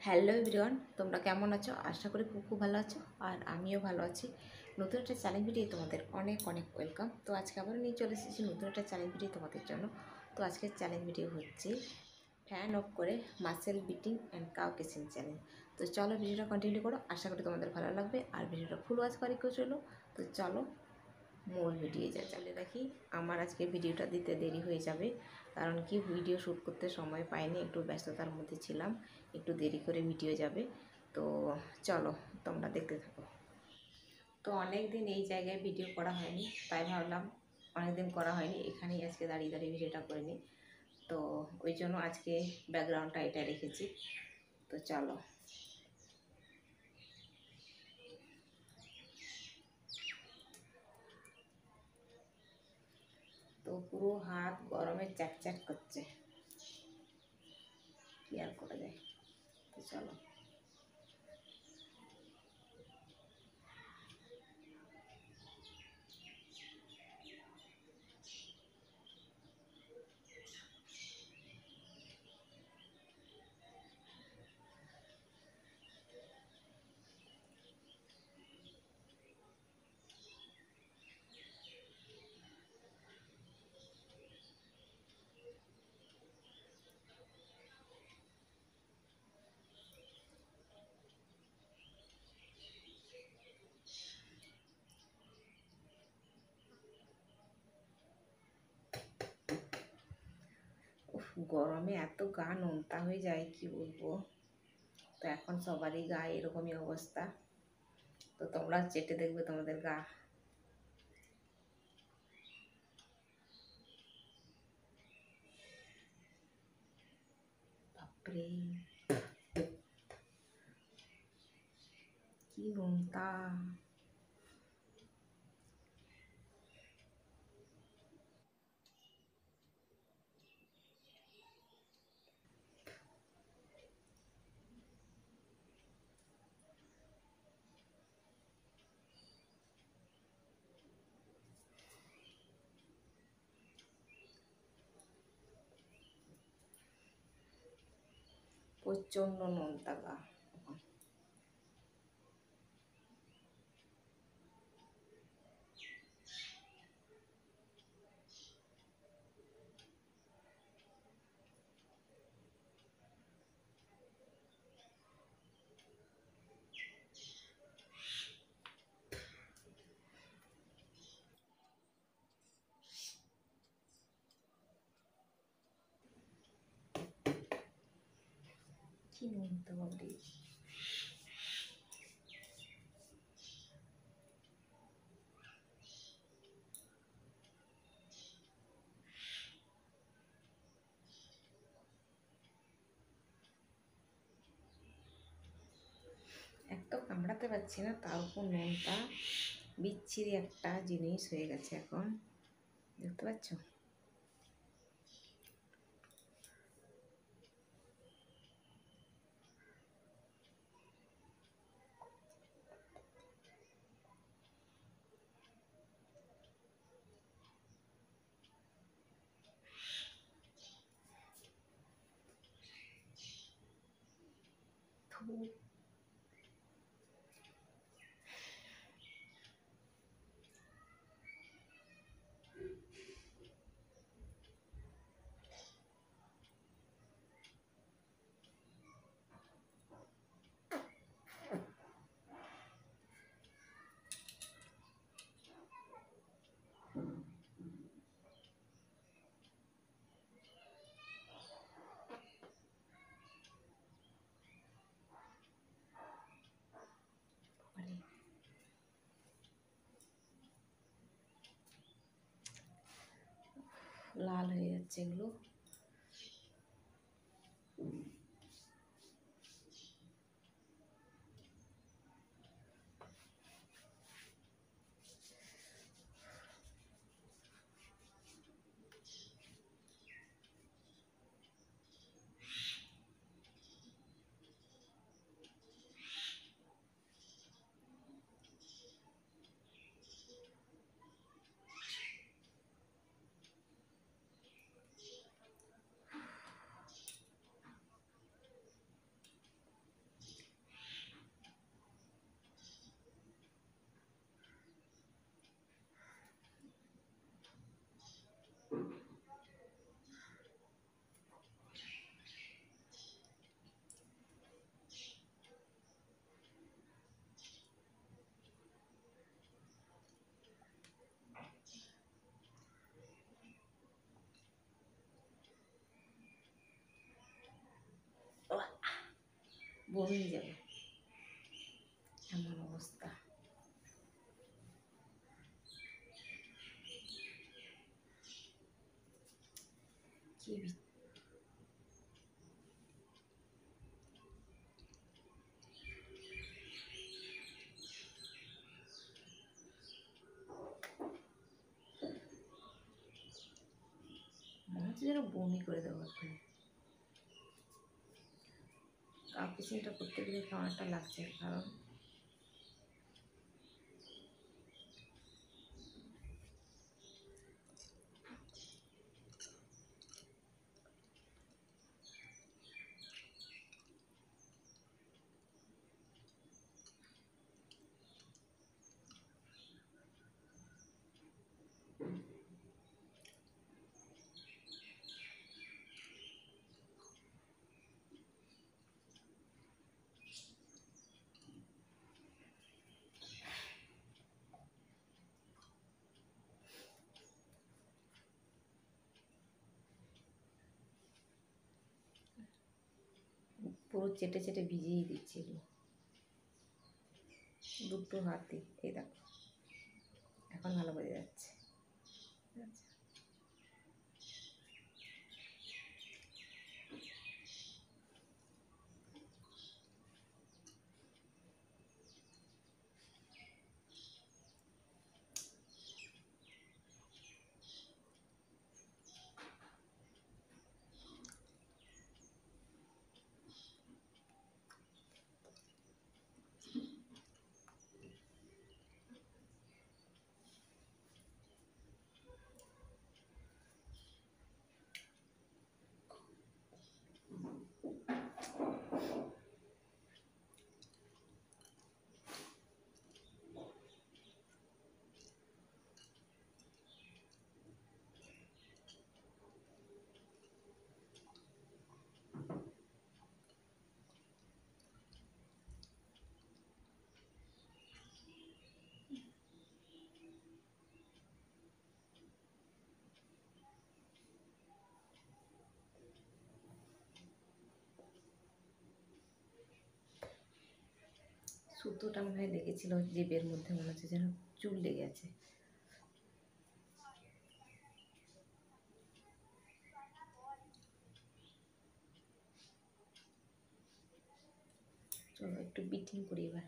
Hello everyone, তোমরা কেমন আছো? আশা করি খুব খুব ভালো আছো। আর আমিও ভালো আছি। নতুন একটা চ্যালেঞ্জ ভিডিও তোমাদের অনেক অনেক ওয়েলকাম। তো আজকে আবার নিয়ে চলে এসেছি নতুন একটা চ্যালেঞ্জ ভিডিও তোমাদের জন্য। তো আজকের চ্যালেঞ্জ ভিডিও হচ্ছে ফ্যান অফ করে muscle beating and cow kissing challenge. তো চলো ভিডিওটা কন্টিনিউ করো, আশা করি তোমাদের ভালো লাগবে। আর ভিডিওটা ফুল ওয়াচ করে কেউ চলো। তো চলো মূল ভিডিও যা চালিয়ে রাখি। আমার আজকে ভিডিওটা দিতে দেরি হয়ে যাবে, কারণ কি ভিডিও শ্যুট করতে সময় পাইনি, একটু ব্যস্ততার মধ্যে ছিলাম, একটু দেরি করে ভিডিও যাবে। তো চলো তোমরা দেখতে থাকো। তো অনেক দিন এই জায়গায় ভিডিও করা হয়নি, তাই ভাবলাম অনেক দিন করা হয়নি, এখানেই আজকে দাঁড়িয়ে দাঁড়িয়ে ভিডিওটা করে নিই। তো ওই জন্য আজকে ব্যাকগ্রাউন্ডটা এটা রেখেছি। তো চলো। তো পুরো হাত গরমে চ্যাটচ্যাট করছে, কি আর করা যায়। তো চলো। গরমে এত গা নোনতা হয়ে যায় কি বলবো। তো এখন সবারই গা এরকমই অবস্থা। তো তোমরা চেটে দেখবে তোমাদের গা। বাপরে, কি নোনতা। প্রচণ্ড নোনতা গা। কি নোনতা বাপরে। এক তো কামড়াতে পারছি না, তার উপর নোনতা। বিচ্ছিরি একটা জিনিস হয়ে গেছে এখন, দেখতে পাচ্ছ। থু, বাবারে। লাল হয়ে যাচ্ছে এগুলো। বমি হয়ে যাবে এমন অবস্থা। কি মনে হচ্ছে যেন বমি করে দেবো এখন। কাপ কিচেনটা করতে গেলে কেমনটা লাগছে, কারণ পুরো চেটে চেটে ভিজিয়ে দিচ্ছি এগুলো দুটো হাতে। এই দেখো এখন ভালো বোঝা যাচ্ছে। আচ্ছা, সুতোটা মনে হয় লেগেছিল জিভের মধ্যে, মনে হচ্ছে যেন চুল লেগে আছে। চলো একটু বিটিং করি এবার।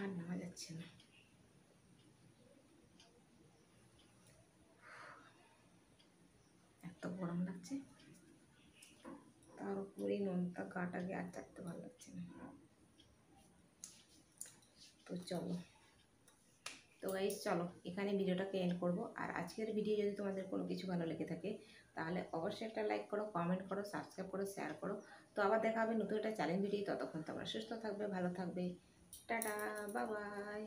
আর নামা যাচ্ছে না। এত গরম লাগছে, তার উপরে নোনতা গাটাকে আর চাটতে ভালো লাগছে না। তো চলো, তো গাইস চলো এখানে ভিডিওটাকে এন্ড করব। আর আজকের ভিডিও যদি তোমাদের কোনো কিছু ভালো লেগে থাকে তাহলে অবশ্যই একটা লাইক করো, কমেন্ট করো, সাবস্ক্রাইব করো, শেয়ার করো। তো আবার দেখা হবে নতুন একটা চ্যালেঞ্জ ভিডিও। ততক্ষণ তোমরা সুস্থ থাকবে, ভালো থাকবে। Tata, bye bye.